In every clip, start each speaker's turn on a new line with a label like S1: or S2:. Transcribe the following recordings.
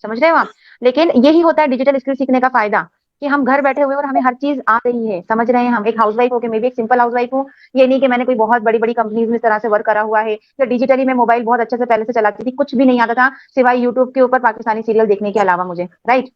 S1: समझ रहे हो आप? लेकिन यही होता है डिजिटल स्किल सीखने का फायदा, कि हम घर बैठे हुए और हमें हर चीज आ रही है, समझ रहे हैं हम। एक हाउसवाइफ होके मैं भी एक सिंपल हाउसवाइफ हूँ। ये नहीं कि मैंने कोई बहुत बड़ी बड़ी कंपनीज में इस तरह से वर्क करा हुआ है, या डिजिटली मैं मोबाइल बहुत अच्छे से पहले से चलाती थी, कुछ भी नहीं आता था सिवाय यूट्यूब के ऊपर पाकिस्तानी सीरियल देखने के अलावा मुझे, राइट।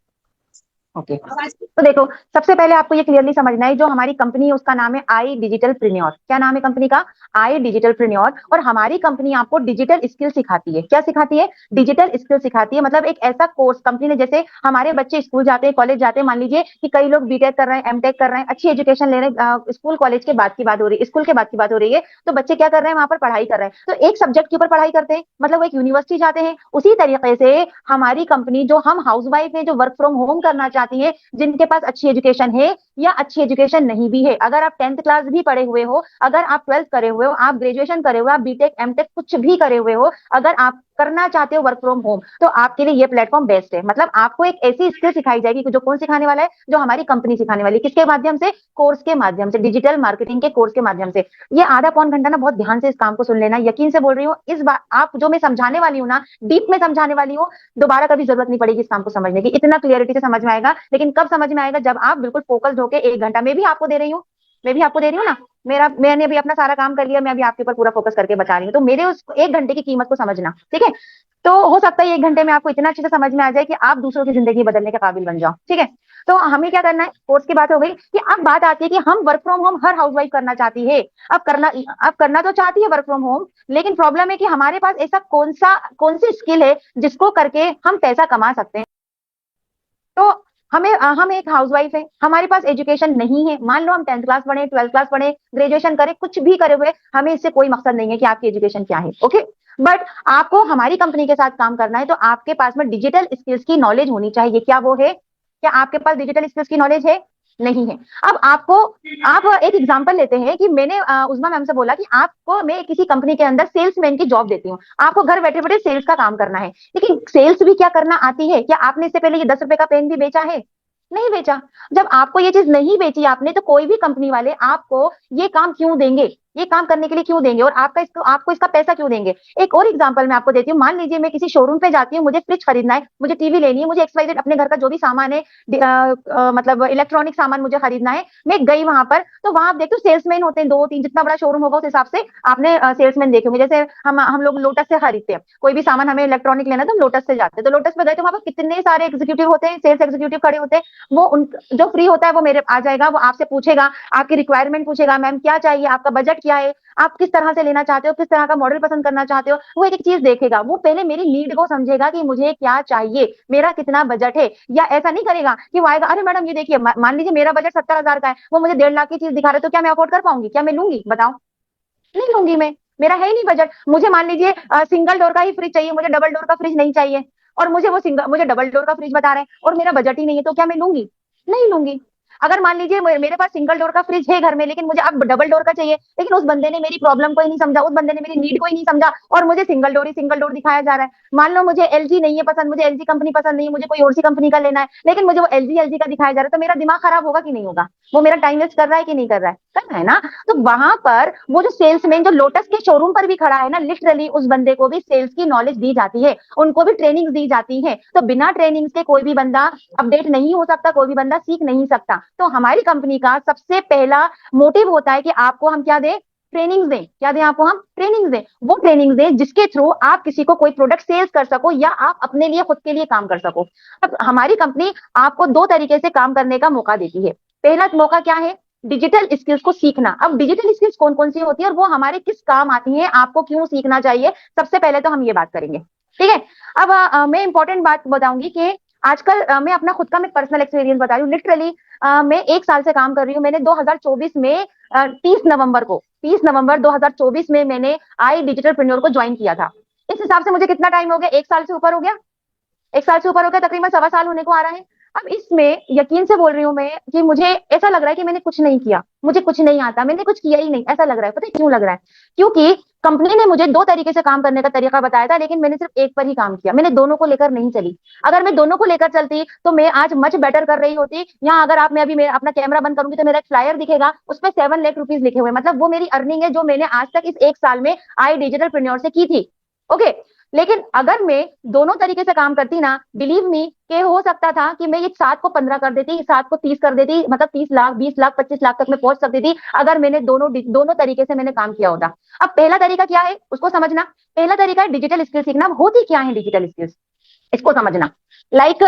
S1: ओके, तो देखो, सबसे पहले आपको ये क्लियरली समझना है, जो हमारी कंपनी है उसका नाम है आई डिजिटल प्रीन्योर। क्या नाम है कंपनी का? आई डिजिटल प्रीन्योर। और हमारी कंपनी आपको डिजिटल स्किल सिखाती है। क्या सिखाती है? डिजिटल स्किल सिखाती है। मतलब एक ऐसा कोर्स कंपनी ने, जैसे हमारे बच्चे स्कूल जाते हैं, कॉलेज जाते हैं, मान लीजिए कि कई लोग बीटेक कर रहे हैं, एमटेक कर रहे हैं, अच्छी एजुकेशन ले रहे हैं, स्कूल कॉलेज के बाद की बात हो रही है, स्कूल के बाद की बात हो रही है, तो बच्चे क्या कर रहे हैं, वहां पर पढ़ाई कर रहे हैं, तो एक सब्जेक्ट के ऊपर पढ़ाई करते हैं, मतलब वो एक यूनिवर्सिटी जाते हैं। उसी तरीके से हमारी कंपनी, जो हम हाउस वाइफ है, जो वर्क फ्रॉम होम करना चाहती है, जिनके पास अच्छी एजुकेशन है या अच्छी एजुकेशन नहीं भी है, अगर आप 10th क्लास भी पढ़े हुए हो, अगर आप 12th करे हुए हो, आप ग्रेजुएशन करे हुए हो, आप बीटेक एमटेक कुछ भी करे हुए हो, अगर आप करना चाहते हो वर्क फ्रॉम होम, तो आपके लिए ये प्लेटफॉर्म बेस्ट है। मतलब आपको एक ऐसी स्किल सिखाई जाएगी कि जो कौन सिखाने वाला है, जो हमारी कंपनी सिखाने वाली है। किसके माध्यम से? कोर्स के माध्यम से, डिजिटल मार्केटिंग के कोर्स के माध्यम से। ये आधा पौन घंटा ना बहुत ध्यान से इस काम को सुन लेना, यकीन से बोल रही हूँ, इस बार आप जो मैं समझाने वाली हूँ ना, डीप में समझाने वाली हूँ, दोबारा कभी जरूरत नहीं पड़ेगी इस काम को समझने की, इतना क्लियरिटी से समझ में आएगा। लेकिन कब समझ में आएगा? जब आप बिल्कुल फोकस्ड होकर 1 घंटा, मैं भी आपको दे रही हूँ, मैं भी आपको दे रही हूँ ना, मैंने अभी अपना सारा काम कर लिया, मैं अभी आपके ऊपर पूरा फोकस करके बता रही हूँ, तो मेरे उस 1 घंटे की कीमत को समझना, ठीक है? तो हो सकता है 1 घंटे में आपको इतना अच्छे से समझ में आ जाए कि आप दूसरों की जिंदगी बदलने के काबिल बन जाओ, ठीक है? तो हमें क्या करना है, कोर्स की बात हो गई, कि अब बात आती है कि हम work from home her housewife करना चाहती है। अब करना तो चाहती है वर्क फ्रॉम होम, लेकिन प्रॉब्लम है कि हमारे पास ऐसा कौन सी स्किल है जिसको करके हम पैसा कमा सकते हैं। तो हम एक हाउसवाइफ है, हमारे पास एजुकेशन नहीं है, मान लो हम 10th क्लास पढ़े, 12th क्लास पढ़े, ग्रेजुएशन करें, कुछ भी करे हुए, हमें इससे कोई मकसद नहीं है कि आपकी एजुकेशन क्या है, ओके। बट आपको हमारी कंपनी के साथ काम करना है, तो आपके पास में डिजिटल स्किल्स की नॉलेज होनी चाहिए। क्या वो है? क्या आपके पास डिजिटल स्किल्स की नॉलेज है? नहीं है। अब आप एक एग्जांपल लेते हैं कि मैंने उस्मा मैम से बोला कि आपको मैं किसी कंपनी के अंदर सेल्समैन की जॉब देती हूँ, आपको घर बैठे बैठे सेल्स का काम करना है, लेकिन सेल्स भी क्या करना आती है? क्या आपने इससे पहले ये 10 रुपए का पेन भी बेचा है? नहीं बेचा। जब आपको ये चीज नहीं बेची आपने, तो कोई भी कंपनी वाले आपको ये काम क्यों देंगे, ये काम करने के लिए क्यों देंगे, और आपको इसका पैसा क्यों देंगे? एक और एग्जांपल मैं आपको देती हूँ। मान लीजिए मैं किसी शोरूम पे जाती हूँ, मुझे फ्रिज खरीदना है, मुझे टीवी लेनी है, मुझे XYZ अपने घर का जो भी सामान है, मतलब इलेक्ट्रॉनिक सामान मुझे खरीदना है, मैं गई वहां पर, तो वहां आप देखते हो सेल्समैन होते हैं, 2 3, जितना बड़ा शोरूम होगा उस हिसाब से आपने सेल्समैन देखे होंगे। जैसे हम लोग लोटस से खरीदते हैं, कोई भी सामान हमें इलेक्ट्रॉनिक लेना है तो हम लोटस से जाते हैं, तो लोटस पे गए तो वहां पर कितने सारे एग्जीक्यूटिव होते हैं, सेल्स एग्जीक्यूटिव खड़े होते हैं। वो उन जो फ्री होता है वो मेरे आ जाएगा, वो आपसे पूछेगा, आपकी रिक्वायरमेंट पूछेगा, मैम क्या चाहिए, आपका बजट क्या है, आप किस तरह से लेना चाहते हो, किस तरह का मॉडल पसंद करना चाहते हो, वो एक एक चीज देखेगा। वो पहले मेरी नीड को समझेगा कि मुझे क्या चाहिए, मेरा कितना बजट है। या ऐसा नहीं करेगा कि वो आएगा, अरे मैडम ये देखिए, मान लीजिए मेरा बजट 70,000 का है, वो मुझे 1.5 लाख की चीज दिखा रहे, तो क्या मैं अफोर्ड कर पाऊंगी? क्या मैं लूंगी? बताओ, नहीं लूंगी मैं। मेरा है ही नहीं बजट। मुझे मान लीजिए सिंगल डोर का ही फ्रिज चाहिए, मुझे डबल डोर का फ्रिज नहीं चाहिए, और मुझे डबल डोर का फ्रिज बता रहे हैं और मेरा बजट ही नहीं है, तो क्या मैं लूंगी? नहीं लूंगी। अगर मान लीजिए मेरे पास सिंगल डोर का फ्रिज है घर में, लेकिन मुझे अब डबल डोर का चाहिए, लेकिन उस बंदे ने मेरी प्रॉब्लम को ही नहीं समझा, उस बंदे ने मेरी नीड को ही नहीं समझा, और मुझे सिंगल डोर दिखाया जा रहा है। मान लो मुझे LG नहीं है पसंद, मुझे LG कंपनी पसंद नहीं है, मुझे कोई और सी कंपनी का लेना है, लेकिन मुझे वो LG का दिखाया जा रहा है, तो मेरा दिमाग खराब होगा कि नहीं होगा? वो मेरा टाइम वेस्ट कर रहा है कि नहीं कर रहा है? कर रहा है ना? तो वहां पर वो जो सेल्समैन जो लोटस के शोरूम पर भी खड़ा है ना, लिटरली उस बंदे को भी सेल्स की नॉलेज दी जाती है, उनको भी ट्रेनिंग दी जाती है। तो बिना ट्रेनिंग के कोई भी बंदा अपडेट नहीं हो सकता, कोई भी बंदा सीख नहीं सकता। तो हमारी कंपनी का सबसे पहला मोटिव होता है कि आपको हम क्या दें? ट्रेनिंग्स दें। क्या दें आपको? हम ट्रेनिंग्स दें। वो ट्रेनिंग्स दें जिसके थ्रू आप किसी को कोई प्रोडक्ट सेल्स कर सको, या आप अपने लिए खुद के लिए काम कर सको। अब हमारी कंपनी आपको 2 तरीके से काम करने का मौका देती है। पहला मौका क्या है? डिजिटल स्किल्स को सीखना। अब डिजिटल स्किल्स कौन कौन सी होती है और वो हमारे किस काम आती है, आपको क्यों सीखना चाहिए, सबसे पहले तो हम ये बात करेंगे, ठीक है? अब मैं इंपॉर्टेंट बात बताऊंगी कि आजकल मैं अपना खुद का मैं पर्सनल एक्सपीरियंस बता रही हूँ। लिटरली मैं 1 साल से काम कर रही हूँ। मैंने 2024 में 30 नवंबर 2024 में मैंने आई डिजिटल प्रेन्योर को ज्वाइन किया था। इस हिसाब से मुझे कितना टाइम हो गया? 1 साल से ऊपर हो गया। 1 साल से ऊपर हो गया, तकरीबन 1.25 साल होने को आ रहा है। अब इसमें यकीन से बोल रही हूँ मैं कि मुझे ऐसा लग रहा है कि मैंने कुछ नहीं किया, मुझे कुछ नहीं आता, मैंने कुछ किया ही नहीं, ऐसा लग रहा है। पता है क्यों लग रहा है? क्योंकि कंपनी ने मुझे 2 तरीके से काम करने का तरीका बताया था, लेकिन मैंने सिर्फ एक पर ही काम किया, मैंने दोनों को लेकर नहीं चली। अगर मैं दोनों को लेकर चलती तो मैं आज मच बेटर कर रही होती। यहाँ अगर आप मैं अभी मेरा अपना कैमरा बंद करूंगी तो मेरा एक फ्लायर दिखेगा, उस पर 7 लाख रुपीज लिखे हुए, मतलब वो मेरी अर्निंग है जो मैंने आज तक इस 1 साल में आई डिजिटल प्रेन्योर से की थी, ओके। लेकिन अगर मैं दोनों तरीके से काम करती ना, बिलीव मी कि हो सकता था कि मैं ये 7 को 15 कर देती, 7 को 30 कर देती, मतलब 30 लाख, 20 लाख, 25 लाख तक मैं पहुंच सकती थी, अगर मैंने दोनों दोनों तरीके से मैंने काम किया होता। अब पहला तरीका क्या है उसको समझना। पहला तरीका है डिजिटल स्किल सीखना। होती क्या है डिजिटल स्किल्स, इसको समझना। लाइक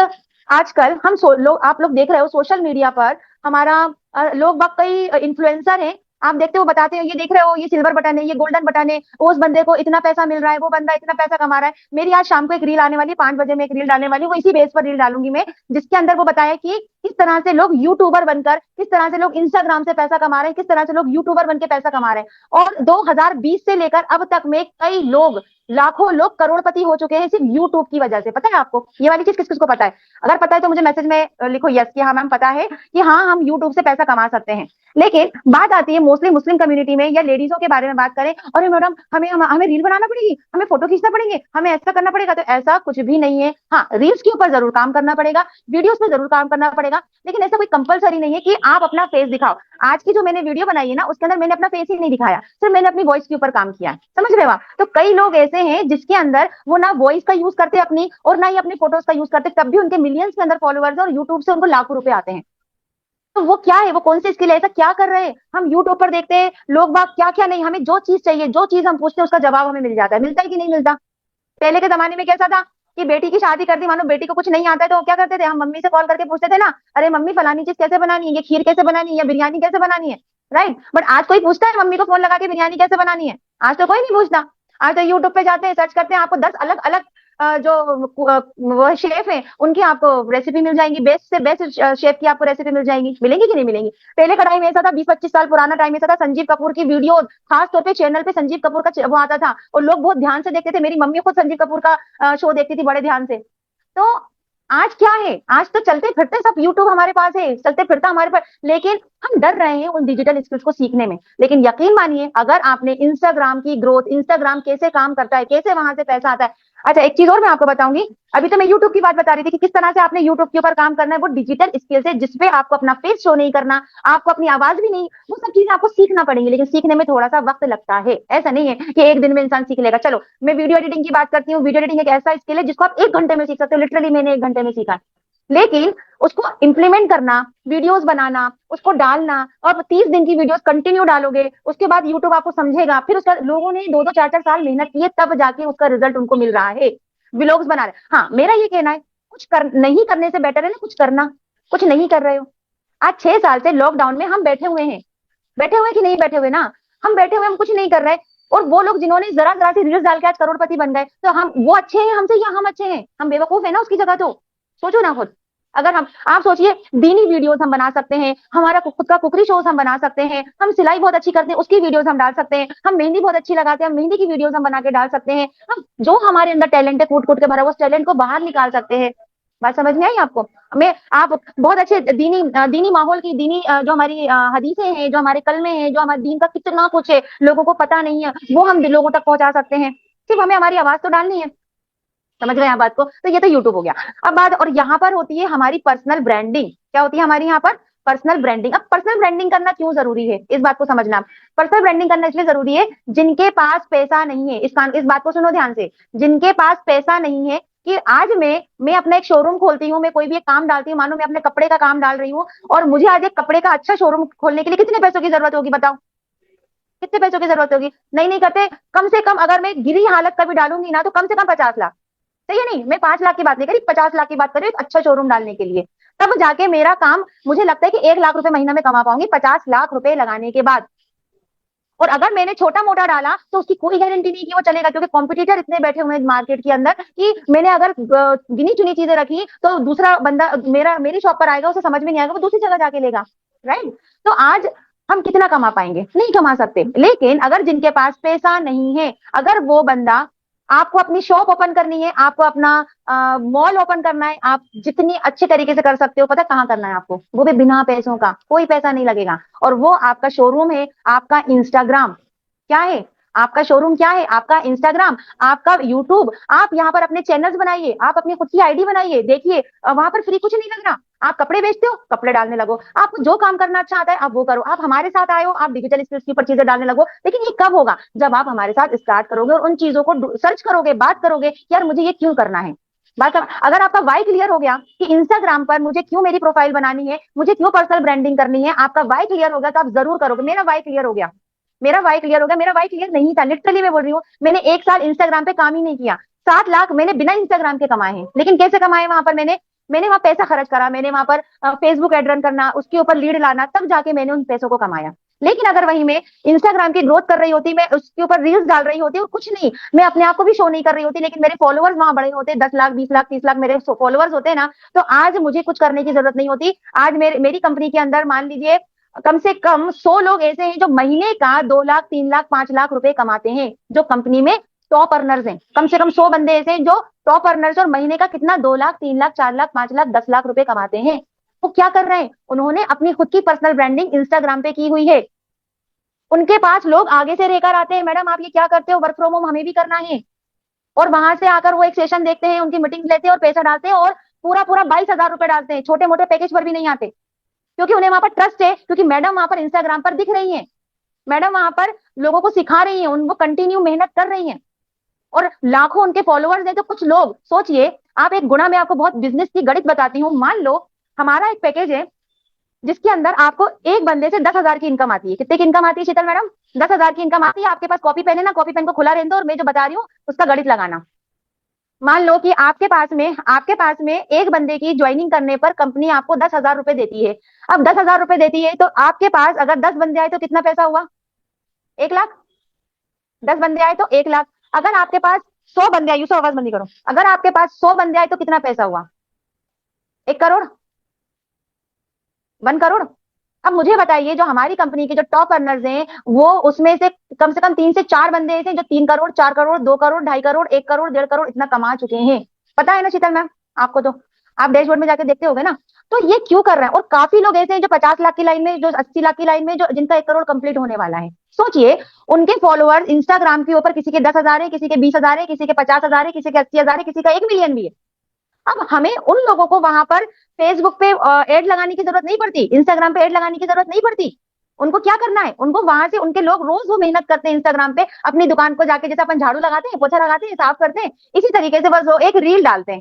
S1: आजकल लोग, आप लोग देख रहे हो सोशल मीडिया पर हमारा लोग बाग कई इन्फ्लुएंसर हैं, आप देखते हो बताते हैं, ये देख रहे हो ये सिल्वर बटन है, ये गोल्डन बटन है, उस बंदे को इतना पैसा मिल रहा है, वो बंदा इतना पैसा कमा रहा है। मेरी आज शाम को एक रील आने वाली है, 5 बजे में एक रील डालने वाली हूँ, वो इसी बेस पर रील डालूंगी मैं, जिसके अंदर वो बताया कि किस तरह से लोग यूट्यूबर बनकर, किस तरह से लोग इंस्टाग्राम से पैसा कमा रहे हैं, किस तरह से लोग यूट्यूबर बनकर पैसा कमा रहे हैं। और 2020 से लेकर अब तक में कई लोग, लाखों लोग करोड़पति हो चुके हैं सिर्फ यूट्यूब की वजह से। पता है आपको ये वाली चीज किस किस को पता है? अगर पता है तो मुझे मैसेज में लिखो यस कि हाँ मैम पता है कि हाँ हम यूट्यूब से पैसा कमा सकते हैं। लेकिन बात आती है मोस्टली मुस्लिम कम्युनिटी में या लेडीजों के बारे में बात करें, अरे मैडम हमें रील बनाना पड़ेगी, हमें फोटो खींचना पड़ेंगे, हमें ऐसा करना पड़ेगा। तो ऐसा कुछ भी नहीं है। हाँ, रील्स के ऊपर जरूर काम करना पड़ेगा, वीडियोस पे जरूर काम करना पड़ेगा, लेकिन ऐसा कोई कंपलसरी नहीं है कि आप अपना फेस दिखाओ। आज की जो मैंने वीडियो बनाई है ना, उसके अंदर मैंने अपना फेस ही नहीं दिखाया, सिर्फ मैंने अपनी वॉइस के ऊपर काम किया है। समझ रहे हो आप? तो कई लोग ऐसे हैं जिसके अंदर वो ना वॉइस का यूज करते अपनी, और ना ही अपनी फोटोज का यूज करते, तब भी उनके मिलियंस के अंदर फॉलोअर्स है और यूट्यूब से उनको लाखों रुपए आते हैं। तो वो क्या है, वो कौन सी स्किल है, ऐसा क्या कर रहे हैं? हम यूट्यूब पर देखते हैं लोग बाग क्या क्या नहीं, हमें जो चीज चाहिए, जो चीज हम पूछते हैं उसका जवाब हमें मिल जाता है। मिलता है कि नहीं मिलता? पहले के जमाने में कैसा था कि बेटी की शादी कर दी, मानो बेटी को कुछ नहीं आता है, तो क्या करते थे, हम मम्मी से कॉल करके पूछते थे ना, अरे मम्मी फलानी चीज कैसे बनानी है, ये खीर कैसे बनानी है, या बिरयानी कैसे बनानी है। राइट? बट आज कोई पूछता है मम्मी को फोन लगा के बिरयानी कैसे बनानी है? आज तो कोई नहीं पूछता। आज तो यूट्यूब पे जाते हैं, सर्च करते हैं, आपको 10 अलग अलग जो वो शेफ है उनकी आपको रेसिपी मिल जाएंगी, बेस्ट से बेस्ट शेफ की आपको रेसिपी मिल जाएंगी। मिलेंगी कि नहीं मिलेंगी? पहले का टाइम ऐसा था, 20-25 साल पुराना टाइम ऐसा था, संजीव कपूर की वीडियो खास तौर पे चैनल पे संजीव कपूर का वो आता था और लोग बहुत ध्यान से देखते थे। मेरी मम्मी खुद संजीव कपूर का शो देखती थी बड़े ध्यान से। तो आज क्या है, आज तो चलते फिरते सब यूट्यूब हमारे पास है, चलते फिरता हमारे पास, लेकिन हम डर रहे हैं उन डिजिटल स्किल्स को सीखने में। लेकिन यकीन मानिए, अगर आपने इंस्टाग्राम की ग्रोथ, इंस्टाग्राम कैसे काम करता है, कैसे वहां से पैसा आता है। अच्छा, एक चीज और मैं आपको बताऊंगी। अभी तो मैं यूट्यूब की बात बता रही थी कि किस तरह से आपने यूट्यूब के ऊपर काम करना है। वो डिजिटल स्किल्स है जिसपे आपको अपना फेस शो नहीं करना, आपको अपनी आवाज भी नहीं, वो सब चीजें आपको सीखना पड़ेंगी, लेकिन सीखने में थोड़ा सा वक्त लगता है। ऐसा नहीं है कि एक दिन में इंसान सीख लेगा। चलो मैं वीडियो एडिटिंग की बात करती हूँ। वीडियो एडिटिंग एक ऐसा स्किल है जिसको आप 1 घंटे में सीख सकते हो। लिटरली मैंने 1 घंटे में सीखा है। लेकिन उसको इंप्लीमेंट करना, वीडियोस बनाना, उसको डालना, और 30 दिन की वीडियोस कंटिन्यू डालोगे, उसके बाद यूट्यूब आपको समझेगा। फिर उसका लोगों ने 2-2 4-4 साल मेहनत की है, तब जाके उसका रिजल्ट उनको मिल रहा है। व्लॉग्स बना रहे। हाँ, मेरा ये कहना है नहीं करने से बेटर है ना कुछ करना। कुछ नहीं कर रहे हो। आज 6 साल से लॉकडाउन में हम बैठे हुए हैं। बैठे हुए कि नहीं बैठे हुए ना? हम बैठे हुए, हम कुछ नहीं कर रहे। और वो लोग जिन्होंने जरा जरा सी रील्स डाल के आज करोड़पति बन गए, तो हम वो अच्छे हैं हमसे या हम अच्छे हैं? हम बेवकूफ है ना उसकी जगह। तो सोचो ना खुद। अगर हम, आप सोचिए, दीनी वीडियोस हम बना सकते हैं, हमारा खुद का कुकरी शोज हम बना सकते हैं, हम सिलाई बहुत अच्छी करते हैं उसकी वीडियोस हम डाल सकते हैं, हम मेहंदी बहुत अच्छी लगाते हैं, हम मेहंदी की वीडियोस हम बना के डाल सकते हैं। हम जो हमारे अंदर टैलेंट है, कूट कूट के भरा, उस टैलेंट को बाहर निकाल सकते हैं। बात समझ में आई आपको? मैं आप बहुत अच्छे दीनी माहौल की, दीनी जो हमारी हदीसें हैं, जो हमारे कलमे हैं, जो हमारे दीन का कितना कुछ है लोगों को पता नहीं है, वो हम लोगों तक पहुंचा सकते हैं। सिर्फ हमें हमारी आवाज तो डालनी है। समझ गए यहाँ बात को? तो ये तो यूट्यूब हो गया। अब बात, और यहाँ पर होती है हमारी पर्सनल ब्रांडिंग। क्या होती है हमारी यहाँ पर? Personal branding. अब पर्सनल ब्रांडिंग करना क्यों जरूरी है, इस बात को समझना। पर्सनल ब्रांडिंग करना इसलिए जरूरी है, जिनके पास पैसा नहीं है, इस बात को सुनो ध्यान से, जिनके पास पैसा नहीं है, कि आज मैं अपना एक शोरूम खोलती हूँ, मैं कोई भी एक काम डालती हूँ, मानो मैं अपने कपड़े का काम डाल रही हूँ, और मुझे आज एक कपड़े का अच्छा शोरूम खोलने के लिए कितने पैसों की जरूरत होगी बताओ? कितने पैसों की जरूरत होगी? नहीं करते। कम से कम अगर मैं गिरी हालत का भी डालूंगी ना, तो कम से कम 50 लाख। सही है नहीं? मैं 5 लाख की बात नहीं करी, 50 लाख की बात करी, एक अच्छा शोरूम डालने के लिए। तब जाके मेरा काम, मुझे लगता है कि 1 लाख रुपए महीना में कमा पाऊंगी 50 लाख रुपए लगाने के बाद। और अगर मैंने छोटा मोटा डाला तो उसकी कोई गारंटी नहीं कि वो चलेगा, क्योंकि कॉम्पिटिटर इतने बैठे हुए हैं मार्केट के अंदर कि मैंने अगर गिनी चुनी चीजें रखी तो दूसरा बंदा मेरी शॉप पर आएगा, उसे समझ में नहीं आएगा, वो दूसरी जगह जाके लेगा। राइट? तो आज हम कितना कमा पाएंगे? नहीं कमा सकते। लेकिन अगर जिनके पास पैसा नहीं है, अगर वो बंदा, आपको अपनी शॉप ओपन करनी है, आपको अपना मॉल ओपन करना है, आप जितनी अच्छे तरीके से कर सकते हो, पता कहाँ करना है आपको? वो भी बिना पैसों का, कोई पैसा नहीं लगेगा। और वो आपका शोरूम है, आपका इंस्टाग्राम। क्या है आपका शोरूम? क्या है? आपका इंस्टाग्राम, आपका यूट्यूब। आप यहाँ पर अपने चैनल्स बनाइए, आप अपनी खुद की आईडी बनाइए। देखिए वहां पर फ्री कुछ नहीं लग रहा। आप कपड़े बेचते हो, कपड़े डालने लगो। आपको जो काम करना अच्छा आता है आप वो करो। आप हमारे साथ आए हो, आप डिजिटल स्किल्स के ऊपर चीजें डालने लगो। लेकिन ये कब होगा? जब आप हमारे साथ स्टार्ट करोगे और उन चीजों को सर्च करोगे, बात करोगे कि यार मुझे ये क्यों करना है। अगर आपका वाई क्लियर हो गया कि इंस्टाग्राम पर मुझे क्यों मेरी प्रोफाइल बनानी है, मुझे क्यों पर्सनल ब्रांडिंग करनी है, आपका वाई क्लियर होगा तो आप जरूर करोगे। मेरा वाई क्लियर हो गया, मेरा वाई क्लियर हो गया। मेरा वाई क्लियर नहीं था, लिटरली मैं बोल रही हूँ। मैंने 1 साल इंस्टाग्राम पे काम ही नहीं किया। 7 लाख मैंने बिना इंस्टाग्राम के कमाए हैं। लेकिन कैसे कमाए? वहां पर मैंने वहां पैसा खर्च करा, मैंने वहां पर फेसबुक एड रन करना, उसके ऊपर लीड लाना, तब जाके मैंने उन पैसों को कमाया। लेकिन अगर वही मैं इंस्टाग्राम की ग्रोथ कर रही होती, मैं उसके ऊपर रील्स डाल रही होती और कुछ नहीं, मैं अपने आप को भी शो नहीं कर रही होती, लेकिन मेरे फॉलोअर्स वहां बड़े होते, 10 लाख 20 लाख 30 लाख मेरे फॉलोअर्स होते ना, तो आज मुझे कुछ करने की जरूरत नहीं होती। आज मेरी कंपनी के अंदर मान लीजिए कम से कम 100 लोग ऐसे हैं जो महीने का 2 लाख 3 लाख 5 लाख रुपए कमाते हैं, जो कंपनी में टॉप अर्नर्स हैं। कम से कम 100 बंदे ऐसे हैं जो टॉप अर्नर्स और महीने का कितना 2 लाख 3 लाख 4 लाख 5 लाख 10 लाख रुपए कमाते हैं। वो क्या कर रहे हैं? उन्होंने अपनी खुद की पर्सनल ब्रांडिंग इंस्टाग्राम पे की हुई है। उनके पास लोग आगे से रहकर आते हैं, मैडम आप ये क्या करते हो, वर्क फ्रॉम होम हमें भी करना है। और वहां से आकर वो एक सेशन देखते हैं, उनकी मीटिंग लेते हैं और पैसा डालते हैं, और पूरा पूरा 22,000 रुपए डालते हैं। छोटे मोटे पैकेज पर भी नहीं आते, क्योंकि उन्हें वहां पर ट्रस्ट है, क्योंकि मैडम वहां पर इंस्टाग्राम पर दिख रही है, मैडम वहां पर लोगों को सिखा रही है, उनको कंटिन्यू मेहनत कर रही है, और लाखों उनके फॉलोअर्स हैं। तो कुछ लोग सोचिए, आप एक गुणा, मैं आपको बहुत बिजनेस की गणित बताती हूँ। मान लो हमारा एक पैकेज है जिसके अंदर आपको एक बंदे से 10,000 की इनकम आती है। कितने की इनकम आती है शीतल मैडम? 10,000 की इनकम आती है। आपके पास कॉपी पेन है ना? कॉपी पेन को खुला रहने दो और मैं जो बता रही हूँ उसका गणित लगाना। मान लो कि आपके पास में एक बंदे की ज्वाइनिंग करने पर कंपनी आपको 10,000 रुपए देती है। अब 10,000 रुपए देती है तो आपके पास अगर 10 बंदे आए तो कितना पैसा हुआ? 1 लाख। 10 बंदे आए तो 1 लाख। अगर आपके पास 100 बंदे आए, यूसुफ आवाज बंदी करो, अगर आपके पास 100 बंदे आए तो कितना पैसा हुआ? 1 करोड़। 1 करोड़। अब मुझे बताइए, जो हमारी कंपनी के जो टॉप अर्नर्स हैं, वो उसमें से कम 3 से 4 बंदे ऐसे हैं जो 3 करोड़ 4 करोड़ 2 करोड़ 2.5 करोड़ 1 करोड़ 1.5 करोड़ इतना कमा चुके हैं। पता है ना शीतल मैम आपको? तो आप डैशबोर्ड में जाके देखते होगे ना। तो ये क्यों कर रहे हैं? और काफी लोग ऐसे हैं जो 50 लाख की लाइन में, जो 80 लाख की लाइन में, जो जिनका 1 करोड़ कंप्लीट होने वाला है। सोचिए, उनके फॉलोअर्स इंस्टाग्राम के ऊपर किसी के 10,000 है, किसी के 20,000 है, किसी के 50,000 है, किसी के 80,000 है, किसी का 1 मिलियन भी है। अब हमें उन लोगों को वहां पर फेसबुक पे एड लगाने की जरूरत नहीं पड़ती, इंस्टाग्राम पे एड लगाने की जरूरत नहीं पड़ती। उनको क्या करना है? उनको वहां से, उनके लोग रोज वो मेहनत करते हैं इंस्टाग्राम पे, अपनी दुकान को जाके, जैसे अपन झाड़ू लगाते हैं, पोछा लगाते हैं, साफ करते हैं, इसी तरीके से बस वो एक रील डालते हैं,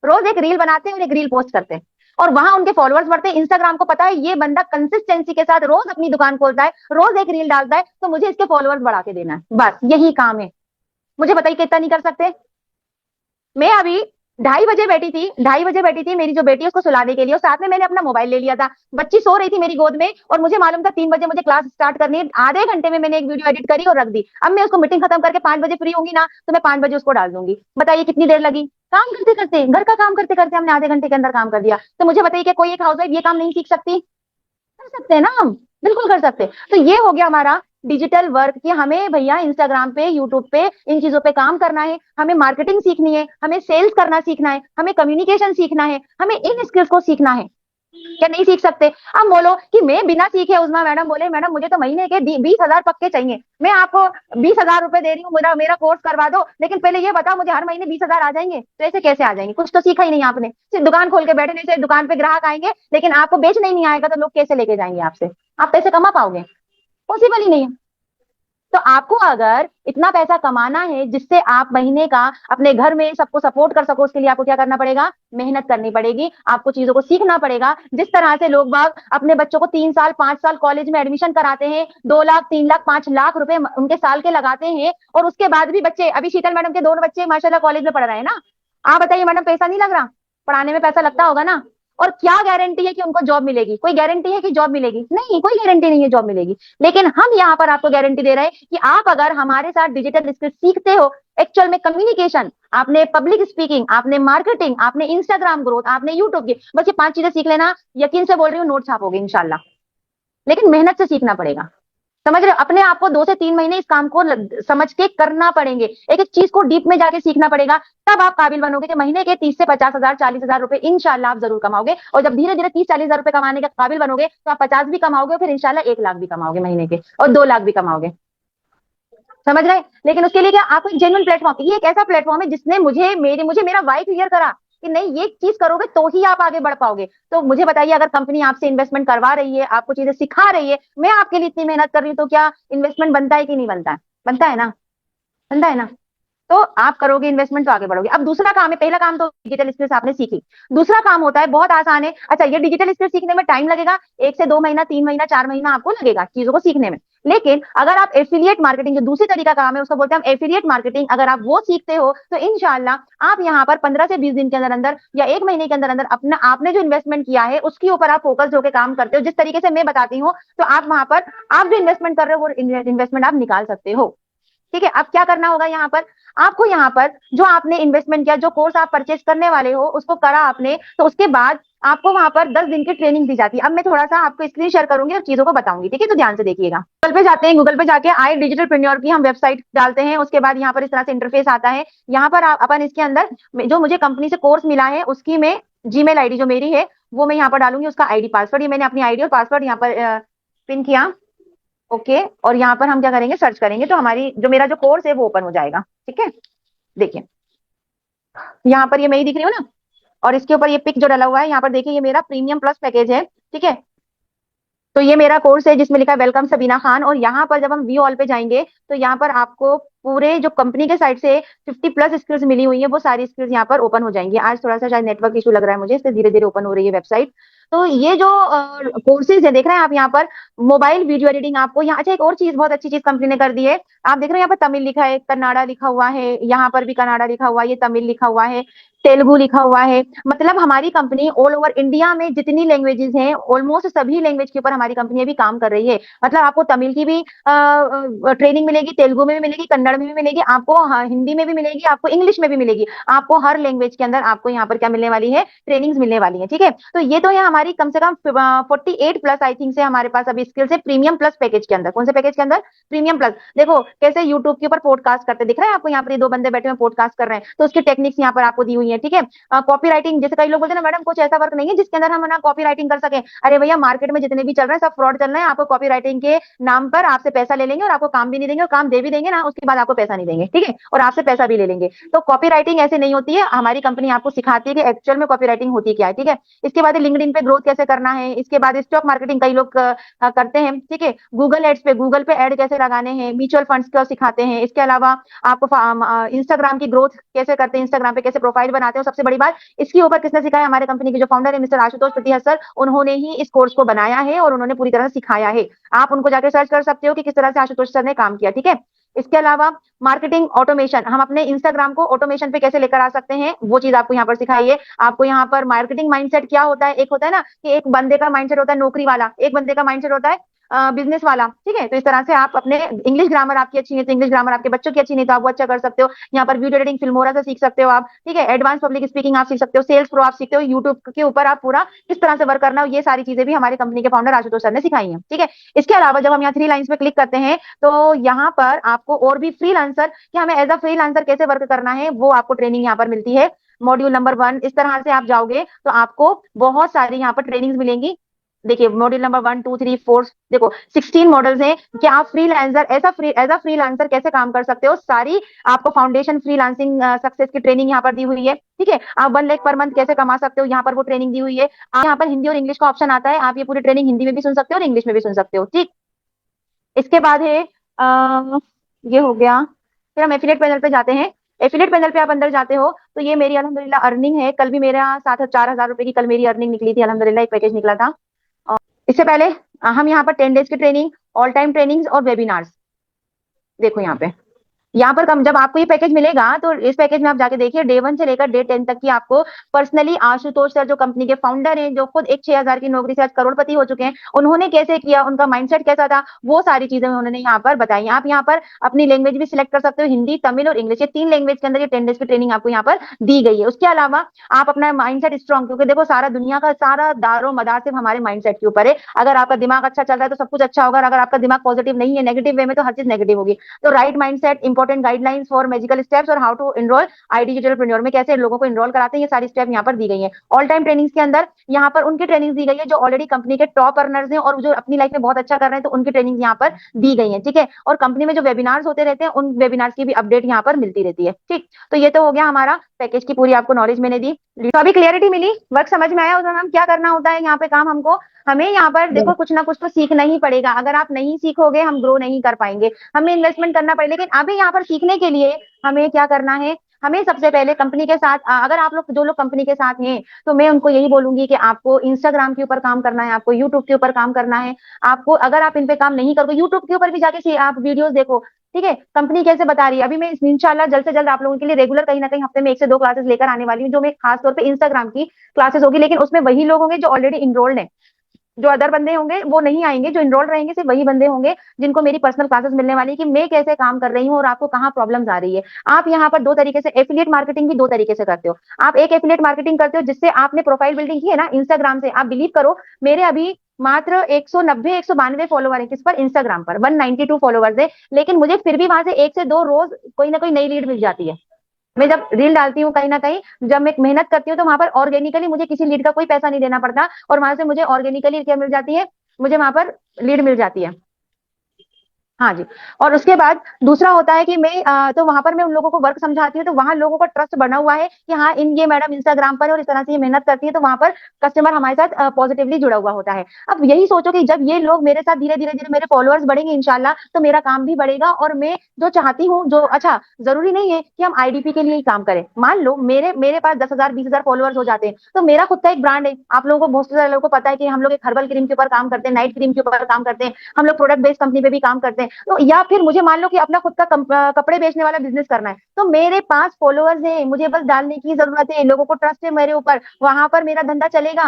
S1: रोज एक रील बनाते हैं और एक रील पोस्ट करते हैं, और वहां उनके फॉलोअर्स बढ़ते हैं। इंस्टाग्राम को पता है ये बंदा कंसिस्टेंसी के साथ रोज अपनी दुकान खोलता है, रोज एक रील डालता है, तो मुझे इसके फॉलोअर्स बढ़ा के देना है, बस यही काम है। मुझे बताइए कितना नहीं कर सकते? मैं अभी 2:30 बजे बैठी थी, 2:30 बजे बैठी थी, मेरी जो बेटी है उसको सुलाने के लिए, और साथ में मैंने अपना मोबाइल ले लिया था। बच्ची सो रही थी मेरी गोद में, और मुझे मालूम था 3 बजे मुझे क्लास स्टार्ट करनी है। आधे घंटे में मैंने एक वीडियो एडिट करी और रख दी। अब मैं उसको मीटिंग खत्म करके 5 बजे फ्री होंगी ना, तो मैं 5 बजे उसको डाल दूंगी। बताइए कितनी देर लगी? काम करते करते, घर का काम करते करते हमने आधे घंटे के अंदर काम कर दिया। तो मुझे बताइए कि कोई एक हाउसवाइफ ये काम नहीं सीख सकती? कर सकते हैं ना हम, बिल्कुल कर सकते हैं। तो ये हो गया हमारा डिजिटल वर्क, कि हमें भैया इंस्टाग्राम पे, यूट्यूब पे इन चीजों पे काम करना है, हमें मार्केटिंग सीखनी है, हमें सेल्स करना सीखना है, हमें कम्युनिकेशन सीखना है, हमें इन स्किल्स को सीखना है। क्या नहीं सीख सकते? अब बोलो कि मैं बिना सीखे, उस्मा मैडम बोले मैडम मुझे तो महीने के 20,000 पक्के चाहिए, मैं आपको 20,000 रुपए दे रही हूँ, मेरा मेरा कोर्स करवा दो, लेकिन पहले ये बताओ मुझे हर महीने 20,000 आ जाएंगे? तो ऐसे कैसे आ जाएंगे? कुछ तो सीखा ही नहीं आपने। सिर्फ दुकान खोल के बैठने से दुकान पे ग्राहक आएंगे, लेकिन आपको बेचना ही नहीं आएगा, तो लोग कैसे लेके जाएंगे आपसे? आप पैसे कमा पाओगे? पॉसिबल ही नहीं है। तो आपको अगर इतना पैसा कमाना है जिससे आप महीने का अपने घर में सबको सपोर्ट कर सको, उसके लिए आपको क्या करना पड़ेगा? मेहनत करनी पड़ेगी, आपको चीजों को सीखना पड़ेगा। जिस तरह से लोग बाग अपने बच्चों को 3 साल 5 साल कॉलेज में एडमिशन कराते हैं, 2 लाख 3 लाख 5 लाख रुपए उनके साल के लगाते हैं, और उसके बाद भी बच्चे, अभी शीतल मैडम के दोनों बच्चे माशाल्लाह कॉलेज में पढ़ रहे हैं ना। आप बताइए मैडम, पैसा नहीं लग रहा? पढ़ाने में पैसा लगता होगा ना। और क्या गारंटी है कि उनको जॉब मिलेगी? कोई गारंटी है कि जॉब मिलेगी? नहीं, कोई गारंटी नहीं है जॉब मिलेगी। लेकिन हम यहाँ पर आपको गारंटी दे रहे हैं कि आप अगर हमारे साथ डिजिटल स्किल सीखते हो, एक्चुअल में कम्युनिकेशन, आपने पब्लिक स्पीकिंग, आपने मार्केटिंग, आपने इंस्टाग्राम ग्रोथ, आपने यूट्यूब की, बस ये 5 चीजें सीख लेना, यकीन से बोल रही हूँ नोट छापोगे इंशाल्लाह। लेकिन मेहनत से सीखना पड़ेगा, समझ रहे हो? अपने आप को 2 से 3 महीने इस काम को समझ के करना पड़ेंगे, एक एक चीज को डीप में जाके सीखना पड़ेगा। तब आप काबिल बनोगे कि महीने के 30 से 50,000 40,000 रुपए इंशाल्लाह आप जरूर कमाओगे। और जब धीरे धीरे 30-40,000 रुपए कमाने के काबिल बनोगे, तो आप 50 भी कमाओगे, फिर इंशाल्लाह 1 लाख भी कमाओगे महीने के, और 2 लाख भी कमाओगे। समझ रहे? लेकिन उसके लिए क्या? आपको एक जेन्युइन प्लेटफॉर्म, ये एक ऐसा प्लेटफॉर्म है जिसने मुझे मेरा वाई क्लियर करा। कि नहीं ये चीज करोगे तो ही आप आगे बढ़ पाओगे। तो मुझे बताइए, अगर कंपनी आपसे इन्वेस्टमेंट करवा रही है, आपको चीजें सिखा रही है, मैं आपके लिए इतनी मेहनत कर रही हूँ, तो क्या इन्वेस्टमेंट बनता है कि नहीं बनता है? बनता है ना, बनता है ना। तो आप करोगे इन्वेस्टमेंट तो आगे बढ़ोगे। अब दूसरा काम है, पहला काम तो डिजिटल स्किल्स आपने सीखी, दूसरा काम होता है बहुत आसान है। अच्छा, ये डिजिटल स्किल सीखने में टाइम लगेगा, 1 से 2 महीना, 3 महीना, 4 महीना आपको लगेगा चीजों को सीखने में। लेकिन अगर आप एफिलिएट मार्केटिंग, जो दूसरी तरीका काम है उसको बोलते हैं हम एफिलिएट मार्केटिंग, अगर आप वो सीखते हो तो इंशाल्लाह आप यहाँ पर 15 से 20 दिन के अंदर अंदर या 1 महीने के अंदर अंदर अपना आपने जो इन्वेस्टमेंट किया है उसके ऊपर आप फोकस होकर काम करते हो, जिस तरीके से मैं बताती हूँ, तो आप वहां पर आप जो इन्वेस्टमेंट कर रहे हो वो इन्वेस्टमेंट आप निकाल सकते हो। ठीक है, अब क्या करना होगा यहाँ पर, आपको यहाँ पर जो आपने इन्वेस्टमेंट किया, जो कोर्स आप परचेज करने वाले हो उसको करा आपने, तो उसके बाद आपको वहां पर 10 दिन की ट्रेनिंग दी जाती है। अब मैं थोड़ा सा आपको स्क्रीन शेयर करूंगी और चीजों को बताऊंगी, ठीक है, तो ध्यान से देखिएगा। गूगल पे जाते हैं, गूगल पे जाके आई डिजिटल प्रेन्योर की हम वेबसाइट डालते हैं, उसके बाद यहाँ पर इस तरह से इंटरफेस आता है। यहाँ पर अपन इसके अंदर जो मुझे कंपनी से कोर्स मिला है उसकी मैं जीमेल आईडी जो मेरी है वो मैं यहाँ पर डालूंगी, उसका आईडी पासवर्ड, ये मैंने अपनी आईडी और पासवर्ड यहाँ पर पिन किया। ओके, और यहाँ पर हम क्या करेंगे, सर्च करेंगे तो हमारी जो मेरा जो कोर्स है वो ओपन हो जाएगा। ठीक है, देखिए यहाँ पर ये मैं ही दिख रही हूँ ना, और इसके ऊपर ये पिक जो डला हुआ है यहाँ पर देखिए, ये मेरा प्रीमियम प्लस पैकेज है। ठीक है, तो ये मेरा कोर्स है जिसमें लिखा है वेलकम सबीना खान, और यहाँ पर जब हम व्यू ऑल पे जाएंगे तो यहाँ पर आपको पूरे जो कंपनी के साइड से 50+ स्किल्स मिली हुई है वो सारी स्किल्स यहाँ पर ओपन हो जाएंगी। आज थोड़ा सा शायद नेटवर्क इशू लग रहा है मुझे, इससे धीरे धीरे ओपन हो रही है वेबसाइट। तो ये जो कोर्सेज है देख रहे हैं आप यहाँ पर, मोबाइल वीडियो एडिटिंग आपको यहाँ। अच्छा, एक और चीज, बहुत अच्छी चीज कंपनी ने कर दी है, आप देख रहे हैं यहाँ पर तमिल लिखा है, कन्नाडा लिखा हुआ है, यहाँ पर भी कन्नाडा लिखा हुआ है, ये तमिल लिखा हुआ है, तेलुगु लिखा हुआ है। मतलब हमारी कंपनी ऑल ओवर इंडिया में जितनी लैंग्वेजेस हैं ऑलमोस्ट सभी लैंग्वेज के ऊपर हमारी कंपनी अभी काम कर रही है। मतलब आपको तमिल की भी ट्रेनिंग मिलेगी, तेलुगु में भी मिलेगी, कन्नड़ में भी मिलेगी, आपको हिंदी में भी मिलेगी, आपको इंग्लिश में भी मिलेगी, आपको हर लैंग्वेज के अंदर आपको यहाँ पर क्या मिलने वाली है, ट्रेनिंग्स मिलने वाली है। ठीक है, तो ये तो है हमारी कम से कम 48+ आई थिंक से हमारे पास अभी स्किल्स है प्रीमियम प्लस पैकेज के अंदर। कौन से पैकेज के अंदर? Premium plus. देखो कैसे यूट्यूब के ऊपर पॉडकास्ट करते दिख रहा है आपको, यहाँ पर ये 2 बंदे बैठे हुए पॉडकास्ट कर रहे हैं, तो उसकी टेक्निक्स यहाँ पर आपको दी हुई है। ठीक है, कॉपी राइटिंग, जैसे कई लोग बोलते हैं ना मैडम कुछ ऐसा वर्क नहीं है जिसके अंदर हम ना कॉपी राइटिंग कर सके। अरे भैया, मार्केट में जितने भी चल रहे हैं सब फ्रॉड चल रहे हैं, आपको कॉपी राइटिंग के नाम पर आपसे पैसा ले लेंगे और आपको काम भी नहीं देंगे, और काम दे भी देंगे ना उसके बाद आपको पैसा नहीं देंगे। ठीक है, और आपसे पैसा भी ले लेंगे। तो कॉपी राइटिंग ऐसे नहीं होती है, हमारी कंपनी आपको सिखाती है कि एक्चुअल में कॉपी राइटिंग होती क्या है। ठीक है, इसके बाद लिंक्डइन पे ग्रोथ कैसे करना है, इसके बाद स्टॉक मार्केटिंग कई लोग करते हैं। ठीक है, गूगल एड्स पे, गूगल पे एड कैसे लगाने हैं, म्यूचुअल फंड्स को सिखाते हैं। इसके अलावा आपको इंस्टाग्राम की ग्रोथ कैसे करते हैं, इंस्टाग्राम पे कैसे प्रोफाइल बनाते हैं, सबसे बड़ी बात इसके ऊपर किसने सिखाया, हमारे कंपनी के जो फाउंडर है मिस्टर आशुतोष प्रतिहत सर, उन्होंने ही इस कोर्स को बनाया है और उन्होंने पूरी तरह से सिखाया है। आप उनको जाकर सर्च कर सकते हो कि किस तरह से आशुतोष सर ने काम किया। ठीक है, इसके अलावा मार्केटिंग ऑटोमेशन, हम अपने इंस्टाग्राम को ऑटोमेशन पे कैसे लेकर आ सकते हैं वो चीज आपको यहाँ पर सिखाई है। आपको यहाँ पर मार्केटिंग माइंडसेट क्या होता है, एक होता है ना कि एक बंदे का माइंडसेट होता है नौकरी वाला, एक बंदे का माइंडसेट होता है बिजनेस वाला। ठीक है, तो इस तरह से आप अपने इंग्लिश ग्रामर आपकी अच्छी है तो इंग्लिश ग्रामर आपके बच्चों की अच्छी नहीं तो आप वो अच्छा कर सकते हो। यहाँ पर वीडियो एडिटिंग फिल्मोरा से सीख सकते हो आप। ठीक है, एडवांस पब्लिक स्पीकिंग आप सीख सकते हो, सेल्स प्रो आप सीखते हो, यूट्यूब के ऊपर आप पूरा किस तरह से वर्क करना हो, ये सारी चीजें भी हमारी कंपनी के फाउंडर आशुतोष सर ने सिखाई है। ठीक है, इसके अलावा जब हम यहाँ 3 लाइन्स पे क्लिक करते हैं तो यहाँ पर आपको और भी फ्रीलांसर कि हमें एज अ फ्रीलांसर कैसे वर्क करना है वो आपको ट्रेनिंग यहाँ पर मिलती है। मॉड्यूल नंबर 1, इस तरह से आप जाओगे तो आपको बहुत सारी यहाँ पर ट्रेनिंग्स मिलेंगी। देखिए मॉड्यूल नंबर 1, 2, 3, 4, देखो 16 मॉडल्स हैं कि आप फ्रीलांसर एज अ फ्रीलांसर कैसे काम कर सकते हो। सारी आपको फाउंडेशन फ्रीलांसिंग सक्सेस की ट्रेनिंग यहाँ पर दी हुई है। ठीक है, आप 1 लाख पर मंथ कैसे कमा सकते हो यहाँ पर वो ट्रेनिंग दी हुई है। आप यहाँ पर हिंदी और इंग्लिश का ऑप्शन आता है, आप ये पूरी ट्रेनिंग हिंदी में भी सुन सकते हो और इंग्लिश में भी सुन सकते हो। ठीक, इसके बाद है ये हो गया। फिर हम एफिलिएट पैनल पे जाते हैं। एफिलिएट पैनल पे आप अंदर जाते हो तो ये मेरी अल्हम्दुलिल्लाह अर्निंग है। कल भी मेरा 4,000 रुपए की कल मेरी अर्निंग निकली थी अल्हम्दुलिल्लाह, एक पैकेज निकला था। और इससे पहले हम यहाँ पर 10 डेज की ट्रेनिंग, ऑल टाइम ट्रेनिंग्स और वेबिनार्स, देखो यहाँ पर कम जब आपको ये पैकेज मिलेगा तो इस पैकेज में आप जाके देखिए डे 1 से लेकर डे 10 तक की आपको पर्सनली आशुतोष सर जो कंपनी के फाउंडर हैं, जो खुद एक 6,000 की नौकरी से आज करोड़पति हो चुके हैं, उन्होंने कैसे किया, उनका माइंडसेट कैसा था, वो सारी चीजें उन्होंने यहाँ पर बताई। आप यहाँ पर अपनी लैंग्वेज भी सिलेक्ट कर सकते हो, हिंदी, तमिल और इंग्लिश, ये 3 लैंग्वेज के अंदर ये 10 डेज की ट्रेनिंग आपको यहाँ पर दी गई है। उसके अलावा आप अपना माइंडसेट स्ट्रॉन्ग, क्योंकि देखो सारा दुनिया का सारा दारो मदार सिर्फ हमारे माइंडसेट के ऊपर है। अगर आपका दिमाग अच्छा चल रहा है तो सब कुछ अच्छा होगा, अगर आपका दिमाग पॉजिटिव नहीं है, नेगेटिव वे में, तो हर चीज नेगेटिव होगी। तो right mindset important important guidelines for magical steps और हाउ टू एनरोल आई डिजिटलप्रेन्योर में कैसे लोगों को एनरोल कराते हैं, ये सारी स्टेप यहाँ पर दी गई है। ऑल टाइम ट्रेनिंग्स के अंदर यहाँ पर उनकी ट्रेनिंग दी गई है जो ऑलरेडी कंपनी के टॉप अर्नर्स हैं और जो अपनी लाइफ में बहुत अच्छा कर रहे हैं, तो उनकी ट्रेनिंग यहाँ पर दी गई है। ठीक है, और कंपनी में जो वेबिनार्स होते रहते हैं उन वेबिनार्स की भी अपडेट यहाँ पर मिलती रहती है। ठीक, तो ये तो हो गया हमारा पैकेज की पूरी आपको नॉलेज मैंने दी। तो अभी क्लियरिटी मिली, वर्क समझ में आया, उसमें हम क्या करना होता है यहाँ पे काम हमको, हमें यहाँ पर देखो कुछ ना कुछ तो सीखना ही पड़ेगा। अगर आप नहीं सीखोगे हम ग्रो नहीं कर पाएंगे, हमें इन्वेस्टमेंट करना पड़ेगा। लेकिन अभी यहाँ पर सीखने के लिए हमें क्या करना है, हमें सबसे पहले कंपनी के साथ, अगर आप लोग जो लोग कंपनी के साथ हैं तो मैं उनको यही बोलूंगी कि आपको इंस्टाग्राम के ऊपर काम करना है, आपको यूट्यूब के ऊपर काम करना है। आपको अगर आप इन पे काम नहीं करोगे, यूट्यूब के ऊपर भी जाके आप वीडियोस देखो। ठीक है, कंपनी कैसे बता रही है, अभी मैं इंशाल्लाह जल्द से जल्द आप लोगों के लिए रेगुलर कहीं ना कहीं हफ्ते में 1 से 2 क्लासेस लेकर आने वाली हूँ, जो मैं खास तौर पे इंस्टाग्राम की क्लासेस होगी। लेकिन उसमें वही लोग होंगे जो ऑलरेडी इनरोल्ड है, जो अदर बंदे होंगे वो नहीं आएंगे, जो इनरोल रहेंगे सिर्फ वही बंदे होंगे जिनको मेरी पर्सनल क्लासेस मिलने वाली है कि मैं कैसे काम कर रही हूँ और आपको कहाँ प्रॉब्लम्स आ रही है। आप यहाँ पर 2 तरीके से एफिलिएट मार्केटिंग भी 2 तरीके से करते हो। आप एक एफिलिएट मार्केटिंग करते हो जिससे आपने प्रोफाइल बिल्डिंग की है ना इंस्टाग्राम से, आप बिलीव करो मेरे अभी मात्र 190-192 फॉलोवर है, किस पर, इंस्टाग्राम पर 192 फॉलोवर्स है, लेकिन मुझे फिर भी वहां से 1 से 2 रोज कोई ना कोई नई लीड मिल जाती है। मैं जब रील डालती हूँ कहीं ना कहीं, जब मैं मेहनत करती हूँ तो वहां पर ऑर्गेनिकली मुझे किसी लीड का कोई पैसा नहीं देना पड़ता, और वहां से मुझे ऑर्गेनिकली क्या मिल जाती है, मुझे वहां पर लीड मिल जाती है। हाँ जी, और उसके बाद दूसरा होता है कि मैं तो वहां पर मैं उन लोगों को वर्क समझाती हूँ, तो वहां लोगों का ट्रस्ट बना हुआ है कि हाँ इन ये मैडम इंस्टाग्राम पर और इस तरह से ये मेहनत करती है, तो वहां पर कस्टमर हमारे साथ पॉजिटिवली जुड़ा हुआ होता है। अब यही सोचो कि जब ये लोग मेरे साथ धीरे धीरे धीरे मेरे फॉलोअर्स बढ़ेंगे इंशाल्लाह, तो मेरा काम भी बढ़ेगा। और मैं जो चाहती हूँ, जो अच्छा जरूरी नहीं है कि हम आईडीपी के लिए ही काम करें। मान लो मेरे मेरे पास 10,000 20,000 फॉलोअर्स हो जाते हैं, तो मेरा खुद का एक ब्रांड है। आप लोगों को, बहुत सारे लोगों को पता है कि हम लोग एक हर्बल क्रीम के ऊपर काम करते हैं, नाइट क्रीम के ऊपर काम करते हैं, हम लोग प्रोडक्ट बेस्ड कंपनी पे भी काम करते हैं। तो या फिर मुझे मान लो कि अपना खुद का कपड़े बेचने वाला बिजनेस करना है, तो मेरे पास फॉलोअर्स हैं, मुझे बस डालने की जरूरत है, लोगों को ट्रस्ट है मेरे ऊपर, वहां पर मेरा धंधा चलेगा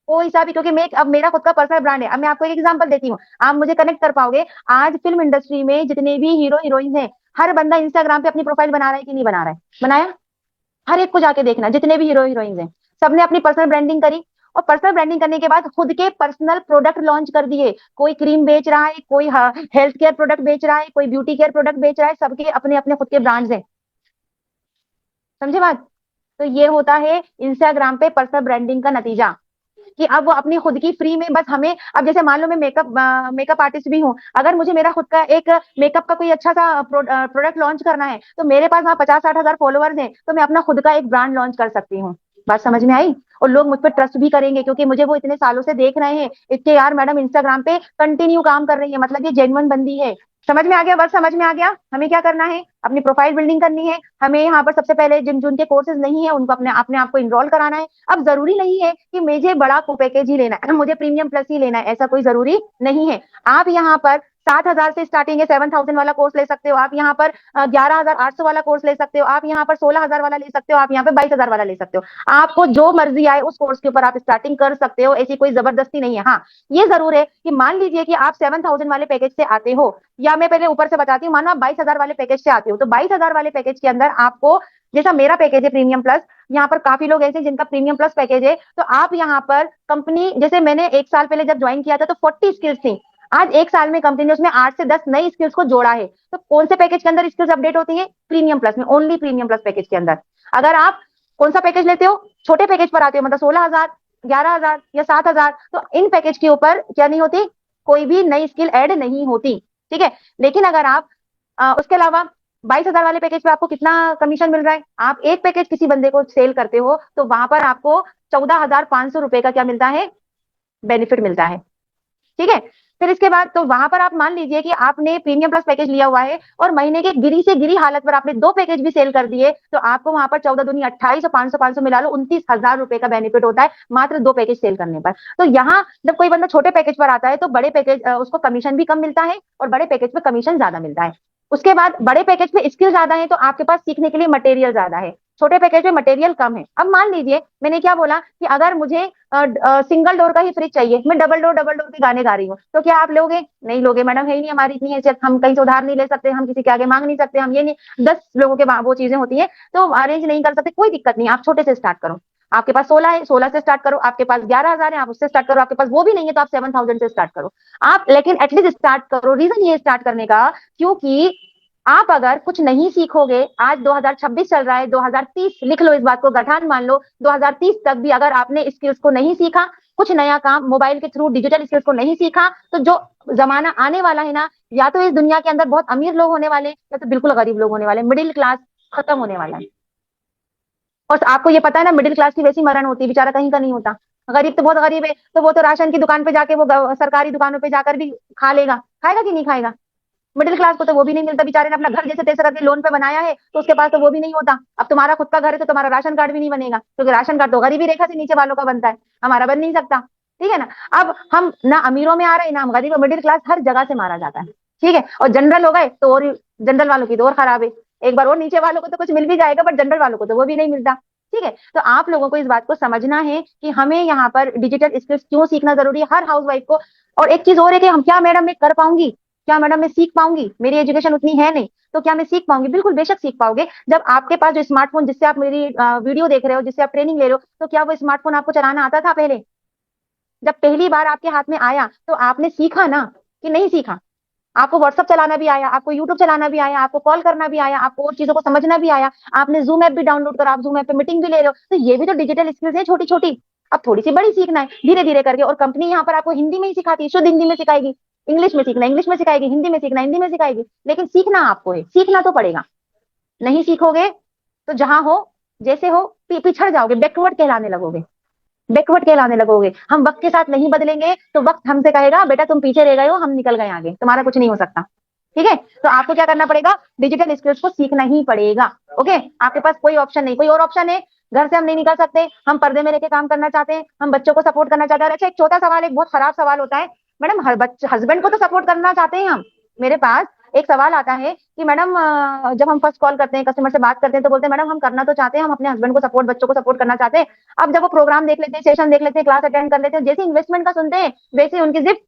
S1: कोई सा भी, क्योंकि मैं अब मेरा खुद का पर्सनल ब्रांड है। अब मैं आपको एक एग्जांपल देती हूँ, आप मुझे कनेक्ट कर पाओगे। आज फिल्म इंडस्ट्री में जितने भी हीरो हीरोइन हैं, हर बंदा इंस्टाग्राम पे अपनी प्रोफाइल बना रहा है कि नहीं बना रहा है, बनाया? हर एक को जाके देखना, जितने भी हीरो हीरोइन हैं सबने अपनी पर्सनल ब्रांडिंग करी, और पर्सनल ब्रांडिंग करने के बाद खुद के पर्सनल प्रोडक्ट लॉन्च कर दिए। कोई क्रीम बेच रहा है, कोई हेल्थ केयर प्रोडक्ट बेच रहा है, कोई ब्यूटी केयर प्रोडक्ट बेच रहा है, सबके अपने अपने खुद के ब्रांड्स हैं। समझे बात? तो ये होता है इंस्टाग्राम पे पर्सनल ब्रांडिंग का नतीजा, कि अब वो अपनी खुद की फ्री में बस हमें, अब जैसे मान लो मैं मेकअप आर्टिस्ट भी हूँ, अगर मुझे मेरा खुद का एक मेकअप का कोई अच्छा सा प्रोडक्ट लॉन्च करना है, तो मेरे पास वहाँ 50-60 हजार फॉलोअर्स हैं, तो मैं अपना खुद का एक ब्रांड लॉन्च कर सकती हूँ। बात समझ में आई? और लोग मुझ पर ट्रस्ट भी करेंगे, क्योंकि मुझे वो इतने सालों से देख रहे हैं, इसके यार मैडम इंस्टाग्राम पे कंटिन्यू काम कर रही है, मतलब ये जेन्युइन बंदी है। समझ में आ गया? वर्क समझ में आ गया? हमें क्या करना है, अपनी प्रोफाइल बिल्डिंग करनी है। हमें यहाँ पर सबसे पहले जिन जिनके कोर्सेज नहीं है उनको अपने अपने आप को इनरोल कराना है। अब जरूरी नहीं है कि मुझे बड़ा पैकेज ही लेना है, मुझे प्रीमियम प्लस ही लेना है, ऐसा कोई जरूरी नहीं है। आप यहाँ पर 7,000 से स्टार्टिंग है, 7,000 वाला कोर्स ले सकते हो आप, यहाँ पर 11,800 वाला कोर्स ले सकते हो आप, यहाँ पर 16,000 वाला ले सकते हो आप, यहाँ पे 22,000 वाला ले सकते हो। आपको जो मर्जी आए उस कोर्स के ऊपर आप स्टार्टिंग कर सकते हो, ऐसी कोई जबरदस्ती नहीं है। हाँ, ये जरूर है कि मान लीजिए कि आप 7,000 वाले पैकेज से आते हो, या मैं पहले ऊपर से बताती हूँ, मानो आप 22,000 वाले पैकेज से आते हो, तो 22,000 वाले पैकेज के अंदर आपको, जैसा मेरा पैकेज है प्रीमियम प्लस, यहाँ पर काफी लोग ऐसे जिनका प्रीमियम प्लस पैकेज है, तो आप यहाँ पर कंपनी, जैसे मैंने 1 साल पहले जब ज्वाइन किया था तो 40 स्किल्स थी, आज 1 साल में कंपनी ने उसमें 8 से 10 नई स्किल्स को जोड़ा है। तो कौन से पैकेज के अंदर स्किल्स अपडेट होती है? प्रीमियम प्लस में, ओनली प्रीमियम प्लस पैकेज के अंदर। अगर आप कौन सा पैकेज लेते हो, छोटे पैकेज पर आते हो, मतलब 16,000, 11,000 या 7,000, तो इन पैकेज के ऊपर क्या नहीं होती, कोई भी नई स्किल ऐड नहीं होती। ठीक है, लेकिन अगर आप उसके अलावा 22,000 वाले पैकेज पे आपको कितना कमीशन मिल रहा है, आप एक पैकेज किसी बंदे को सेल करते हो तो वहां पर आपको 14,500 रुपए का क्या मिलता है, बेनिफिट मिलता है। ठीक है, फिर इसके बाद तो वहां पर आप मान लीजिए कि आपने प्रीमियम प्लस पैकेज लिया हुआ है और महीने के गिरी से गिरी हालत पर आपने 2 पैकेज भी सेल कर दिए, तो आपको वहां पर 14 दूनी 28 और 500 मिला लो 29,000 रुपए का बेनिफिट होता है मात्र 2 पैकेज सेल करने पर। तो यहाँ जब कोई बंदा छोटे पैकेज पर आता है तो बड़े पैकेज उसको कमीशन भी कम मिलता है और बड़े पैकेज पे कमीशन ज्यादा मिलता है। उसके बाद बड़े पैकेज पे स्किल ज्यादा है तो आपके पास सीखने के लिए मटेरियल ज्यादा है, छोटे पैकेज में मटेरियल कम है। अब मान लीजिए मैंने क्या बोला कि अगर मुझे सिंगल डोर का ही फ्रिज चाहिए, मैं डबल डोर के गाने गा रही हूँ, तो क्या आप लोगे? नहीं लोगे मैडम, है ही नहीं हमारी इतनी हैसियत, हम कहीं से उधार नहीं ले सकते, हम किसी के आगे मांग नहीं सकते, हम ये नहीं, 10 लोगों के वो चीजें होती है तो अरेंज नहीं कर सकते, कोई दिक्कत नहीं, आप छोटे से स्टार्ट करो। आपके पास 16 है, 16 से स्टार्ट करो, आपके पास 11,000 है, आप उससे स्टार्ट करो, आपके पास वो भी नहीं है तो आप 7,000 से स्टार्ट करो आप, लेकिन एटलीस्ट स्टार्ट करो। रीजन ये स्टार्ट करने का, क्योंकि आप अगर कुछ नहीं सीखोगे, आज 2026 चल रहा है, 2030 लिख लो, इस बात को गठान मान लो, 2030 तक भी अगर आपने स्किल्स को नहीं सीखा, कुछ नया काम मोबाइल के थ्रू डिजिटल स्किल्स को नहीं सीखा, तो जो जमाना आने वाला है ना, या तो इस दुनिया के अंदर बहुत अमीर लोग होने वाले, या तो बिल्कुल गरीब लोग होने वाले, मिडिल क्लास खत्म होने वाला है। और आपको ये पता है ना, मिडिल क्लास की वैसी मरण होती है, बेचारा कहीं का नहीं होता। गरीब तो बहुत गरीब है, तो वो तो राशन की दुकान पे जाके, वो सरकारी दुकानों पे जाकर भी खा लेगा, खाएगा कि नहीं खाएगा। मिडिल क्लास को तो वो भी नहीं मिलता, बेचारे ने अपना घर जैसे तैसे करके लोन पे बनाया है, तो उसके पास तो वो भी नहीं होता। अब तुम्हारा खुद का घर है तो तुम्हारा राशन कार्ड भी नहीं बनेगा, क्योंकि राशन कार्ड तो गरीबी रेखा से नीचे वालों का बनता है, हमारा बन नहीं सकता। ठीक है ना। अब हम ना अमीरों में आ रहे हैं, ना हम गरीब, मिडिल क्लास हर जगह से मारा जाता है। ठीक है, और जनरल हो गए तो और जनरल वालों की तो और खराब है। एक बार और नीचे वालों को तो कुछ मिल भी जाएगा, बट जनरल वालों को तो वो भी नहीं मिलता। ठीक है, तो आप लोगों को इस बात को समझना है कि हमें यहाँ पर डिजिटल स्किल्स क्यों सीखना जरूरी है हर हाउसवाइफ को। और एक चीज और है कि हम क्या मैडम मैं कर पाऊंगी, क्या मैडम मैं सीख पाऊंगी, मेरी एजुकेशन उतनी है नहीं, तो क्या मैं सीख पाऊंगी? बिल्कुल बेशक सीख पाओगे। जब आपके पास जो स्मार्टफोन जिससे आप मेरी वीडियो देख रहे हो, जिससे आप ट्रेनिंग ले रहे हो, तो क्या वो स्मार्टफोन आपको चलाना आता था पहले? जब पहली बार आपके हाथ में आया तो आपने सीखा ना, कि नहीं सीखा? आपको व्हाट्सअप चलाना भी आया, आपको यूट्यूब चलाना भी आया, आपको कॉल करना भी आया, आपको और चीजों को समझना भी आया, आपने जूम ऐप भी डाउनलोड करा, आप जूम ऐप पे मीटिंग भी ले रहे हो, तो ये भी तो डिजिटल स्किल्स है छोटी छोटी। अब थोड़ी सी बड़ी सीखना है धीरे धीरे करके, और कंपनी यहाँ पर आपको हिंदी में ही सिखाती है, शुद्ध हिंदी में सिखाएगी। इंग्लिश में सीखना इंग्लिश में सिखाएगी, हिंदी में सीखना हिंदी में सिखाएगी, लेकिन सीखना आपको है, सीखना तो पड़ेगा। नहीं सीखोगे तो जहां हो जैसे हो पिछड़ जाओगे, बैकवर्ड कहलाने लगोगे, बैकवर्ड कहलाने लगोगे। हम वक्त के साथ नहीं बदलेंगे तो वक्त हमसे कहेगा बेटा तुम पीछे रह गए हो, हम निकल गए आगे, तुम्हारा कुछ नहीं हो सकता। ठीक है, तो आपको क्या करना पड़ेगा? डिजिटल स्किल्स को सीखना ही पड़ेगा। ओके, आपके पास कोई ऑप्शन नहीं, कोई और ऑप्शन है? घर से हम नहीं निकल सकते, हम पर्दे में रहकर काम करना चाहते हैं, हम बच्चों को सपोर्ट करना चाहते हैं। अच्छा, एक छोटा सवाल, एक बहुत खराब सवाल होता है, मैडम हर बच्चे हस्बैंड को तो सपोर्ट करना चाहते हैं हम। मेरे पास एक सवाल आता है कि मैडम जब हम फर्स्ट कॉल करते हैं, कस्टमर से बात करते हैं, तो बोलते हैं मैडम हम करना तो चाहते हैं, हम अपने हस्बैंड को सपोर्ट, बच्चों को सपोर्ट करना चाहते हैं। अब जब वो प्रोग्राम देख लेते हैं, सेशन देख लेते हैं, क्लास अटेंड कर लेते हैं, जैसे इन्वेस्टमेंट का सुनते हैं, वैसे उनकी जिप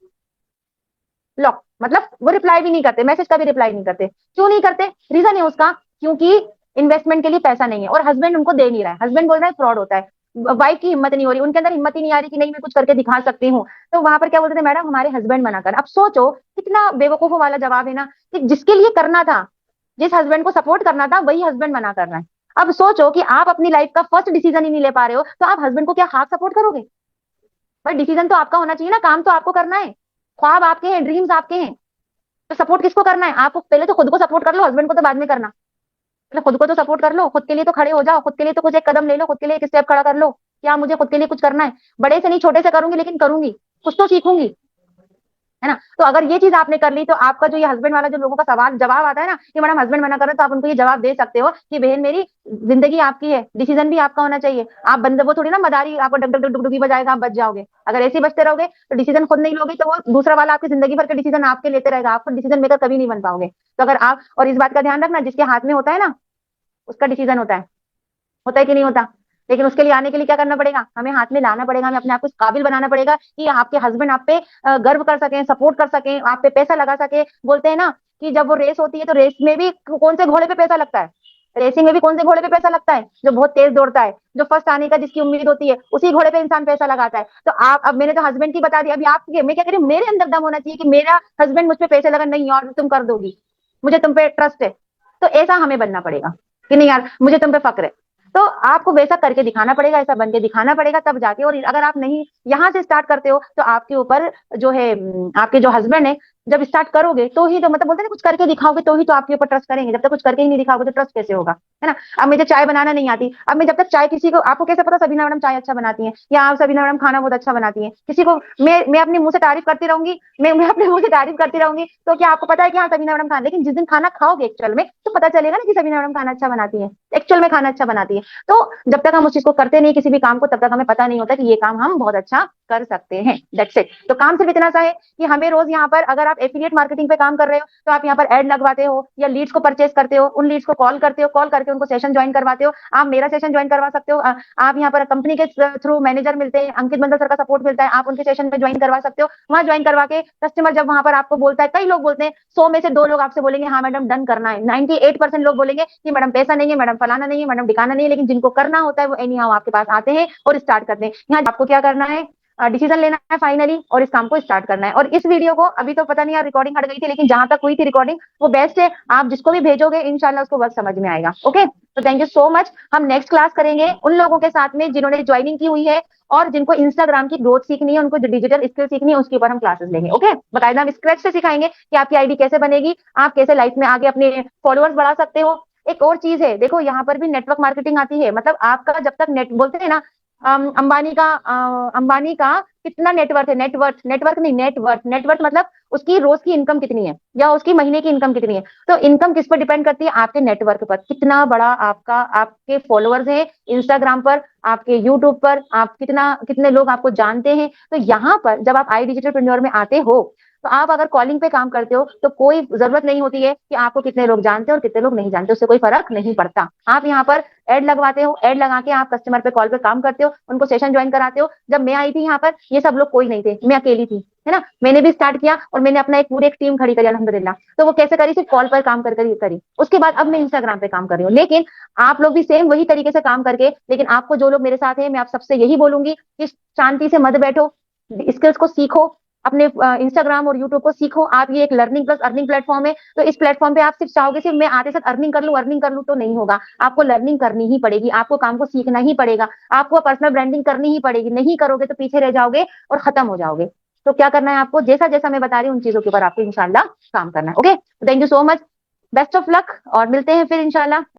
S1: लॉक, मतलब वो रिप्लाई भी नहीं करते, मैसेज का भी रिप्लाई नहीं करते। क्यों नहीं करते? रीजन है उसका, क्योंकि इन्वेस्टमेंट के लिए पैसा नहीं है और हस्बैंड उनको दे नहीं रहा है, हस्बैंड बोल रहा है फ्रॉड होता है। वाइफ की हिम्मत नहीं हो रही, उनके अंदर हिम्मत ही नहीं आ रही कि नहीं मैं कुछ करके दिखा सकती हूँ। तो वहां पर क्या बोलते थे, मैडम हमारे हस्बैंड मना कर। अब सोचो कितना बेवकूफों वाला जवाब है ना, कि जिसके लिए करना था, जिस हस्बैंड को सपोर्ट करना था, वही हस्बैंड मना कर रहा है। अब सोचो कि आप अपनी लाइफ का फर्स्ट डिसीजन ही नहीं ले पा रहे हो, तो आप हस्बैंड को क्या हाफ सपोर्ट करोगे? भाई डिसीजन तो आपका होना चाहिए ना, काम तो आपको करना है, ख्वाब आपके हैं, ड्रीम्स आपके हैं, तो सपोर्ट किसको करना है? आपको पहले तो खुद को सपोर्ट कर लो, हस्बैंड को तो बाद में करना। मतलब खुद को तो सपोर्ट कर लो, खुद के लिए तो खड़े हो जाओ, खुद के लिए तो कुछ एक कदम ले लो, खुद के लिए एक स्टेप खड़ा कर लो। क्या मुझे खुद के लिए कुछ करना है, बड़े से नहीं छोटे से करूंगी, लेकिन करूंगी, कुछ तो सीखूंगी, है ना। तो अगर ये चीज आपने कर ली, तो आपका जो ये हस्बैंड वाला जो लोगों का सवाल जवाब आता है ना कि मैडम हस्बैंड मना कर रहे हैं, तो आप उनको ये जवाब दे सकते हो कि बहन मेरी, जिंदगी आपकी है, डिसीजन भी आपका होना चाहिए। आप बंदे वो थोड़ी ना मदारी आपको डग डग डग डुगडुगी बजाएगा, आप बच जाओगे। अगर ऐसे ही बचते रहोगे तो डिसीजन खुद नहीं लोगे, तो वो दूसरा वाला आपकी जिंदगी भर के डिसीजन आपके लेते रहेगा, आप खुद डिसीजन मेकर कभी नहीं बन पाओगे। तो अगर आप, और इस बात का ध्यान रखना, जिसके हाथ में होता है ना उसका डिसीजन होता है कि नहीं होता? लेकिन उसके लिए आने के लिए क्या करना पड़ेगा? हमें हाथ में लाना पड़ेगा, हमें अपने आप को इस काबिल बनाना पड़ेगा कि आपके हस्बैंड आप पे गर्व कर सकें, सपोर्ट कर सकें, आप पे पैसा लगा सके। बोलते हैं ना कि जब वो रेस होती है, तो रेस में भी कौन से घोड़े पे पैसा लगता है? रेसिंग में भी कौन से घोड़े पे पैसा लगता है? जो बहुत तेज दौड़ता है, जो फर्स्ट आने का जिसकी उम्मीद होती है, उसी घोड़े पे इंसान पैसा लगाता है। तो आप, अब मैंने तो हस्बैंड की बता दी, अभी आप मैं क्या कह रही हूँ, मेरे अंदर दम होना चाहिए कि मेरा हस्बैंड मुझ पे पैसे लगा, नहीं और तुम कर दोगी, मुझे तुम पे ट्रस्ट है। तो ऐसा हमें बनना पड़ेगा कि नहीं यार मुझे तुम पे फक्र है, तो आपको वैसा करके दिखाना पड़ेगा, ऐसा बन के दिखाना पड़ेगा, तब जाके। और अगर आप नहीं यहाँ से स्टार्ट करते हो, तो आपके ऊपर जो है आपके जो हस्बैंड है, जब स्टार्ट करोगे तो ही तो, मतलब बोलते हैं ना, कुछ करके दिखाओगे तो ही तो आपके ऊपर ट्रस्ट करेंगे, जब तक कुछ करके ही नहीं दिखाओगे तो ट्रस्ट कैसे होगा, है ना। अब मुझे चाय बनाना नहीं आती, अब मैं जब तक चाय किसी को, आपको कैसे पता सबीना मैडम चाय अच्छा बनाती है, या आप सबीना मैडम खाना बहुत अच्छा बनाती है, किसी को मैं अपने मुंह से तारीफ करती रहूंगी, मैं अपने मुंह से तारीफ करती रहूंगी, तो क्या आपको पता है कि हाँ सबीना मैडम खाना, लेकिन जिस दिन खाना खाओगे एक्चुअल में, तो पता चलेगा ना कि सबीना मैडम खाना अच्छा बनाती है, एक्चुअल में खाना अच्छा बनाती है। तो जब तक हम उस चीज को करते नहीं, किसी भी काम को, तब तक हमें पता नहीं होता कि ये काम हम बहुत अच्छा कर सकते हैं। That's it. तो काम सिर्फ इतना सा है कि हमें रोज यहाँ पर, अगर आप एफिलिएट मार्केटिंग पे काम कर रहे हो, तो आप यहाँ पर एड लगवाते हो, या लीड्स को परचेस करते हो, उन लीड्स को कॉल करते हो, कॉल करके उनको सेशन ज्वाइन करवाते हो। आप मेरा सेशन ज्वाइन करवा सकते हो, आप यहाँ पर कंपनी के थ्रू मैनेजर मिलते हैं, अंकित बंदल सर का सपोर्ट मिलता है, आप उनके सेशन में ज्वाइन करवा सकते हो। वहां ज्वाइन करवा के कस्टमर जब वहां पर आपको बोलता है, कई लोग बोलते हैं, 100 में से 2 लोग आपसे बोलेंगे हाँ मैडम डन करना है, 98% लोग बोलेंगे कि मैडम पैसा नहीं है, मैडम फलाना नहीं है, मैडम दिखाना नहीं है, लेकिन जिनको करना होता है वो एनी हाउ आपके पास आते हैं और स्टार्ट करते हैं। यहाँ आपको क्या करना है, डिसीजन लेना है फाइनली और इस काम को स्टार्ट करना है। और इस वीडियो को अभी तो पता नहीं यार रिकॉर्डिंग हट गई थी, लेकिन जहां तक हुई थी रिकॉर्डिंग वो बेस्ट है। आप जिसको भी भेजोगे इंशाल्लाह उसको वर्क समझ में आएगा। ओके, तो थैंक यू सो मच। हम नेक्स्ट क्लास करेंगे उन लोगों के साथ में जिन्होंने ज्वाइनिंग की हुई है और जिनको इंस्टाग्राम की ग्रोथ सीखनी है, उनको जो डिजिटल स्किल सीखनी है उसके ऊपर हम क्लासेस लेंगे। ओके, बाकायदा हम स्क्रैच से सिखाएंगे कि आपकी आईडी कैसे बनेगी, आप कैसे लाइफ में आगे अपने फॉलोअर्स बढ़ा सकते हो। एक और चीज है, देखो यहाँ पर भी नेटवर्क मार्केटिंग आती है। मतलब आपका जब तक नेट बोलते हैं ना, अंबानी का कितना नेटवर्थ है, नेटवर्थ नेटवर्क नहीं नेटवर्थ, नेटवर्थ मतलब उसकी रोज की इनकम कितनी है या उसकी महीने की इनकम कितनी है। तो इनकम किस पर डिपेंड करती है, आपके नेटवर्क पर, कितना बड़ा आपका आपके फॉलोअर्स हैं इंस्टाग्राम पर, आपके यूट्यूब पर, आप कितना कितने लोग आपको जानते हैं। तो यहाँ पर जब आप आई डिजिटल में आते हो, तो आप अगर कॉलिंग पे काम करते हो तो कोई जरूरत नहीं होती है कि आपको कितने लोग जानते हैं और कितने लोग नहीं जानते, उससे कोई फर्क नहीं पड़ता। आप यहाँ पर एड लगवाते हो, एड लगा के आप कस्टमर पे कॉल पे काम करते हो, उनको सेशन ज्वाइन कराते हो। जब मैं आई थी यहाँ पर ये सब लोग कोई नहीं थे, मैं अकेली थी, है ना। मैंने भी स्टार्ट किया और मैंने अपना एक पूरी एक टीम खड़ी करी अल्हम्दुलिल्लाह। तो वो कैसे करी, सिर्फ कॉल पर काम कर करी। उसके बाद अब मैं इंस्टाग्राम पे काम कर रही हूँ। लेकिन आप लोग भी सेम वही तरीके से काम करके, लेकिन आपको जो लोग मेरे साथ हैं मैं आप सबसे यही बोलूंगी कि शांति से मत बैठो, स्किल्स को सीखो, अपने इंस्टाग्राम और यूट्यूब को सीखो। आप ये एक लर्निंग प्लस अर्निंग प्लेटफॉर्म है, तो इस प्लेटफॉर्म पे आप सिर्फ चाहोगे सिर्फ मैं आते साथ अर्निंग कर लूं तो नहीं होगा। आपको लर्निंग करनी ही पड़ेगी, आपको काम को सीखना ही पड़ेगा, आपको पर्सनल ब्रांडिंग करनी ही पड़ेगी। नहीं करोगे तो पीछे रह जाओगे और खत्म हो जाओगे। तो क्या करना है आपको, जैसा जैसा मैं बता रही हूँ उन चीजों के ऊपर आपको इंशाल्लाह काम करना है। Okay, thank you so much, best of luck और मिलते हैं फिर इंशाल्लाह।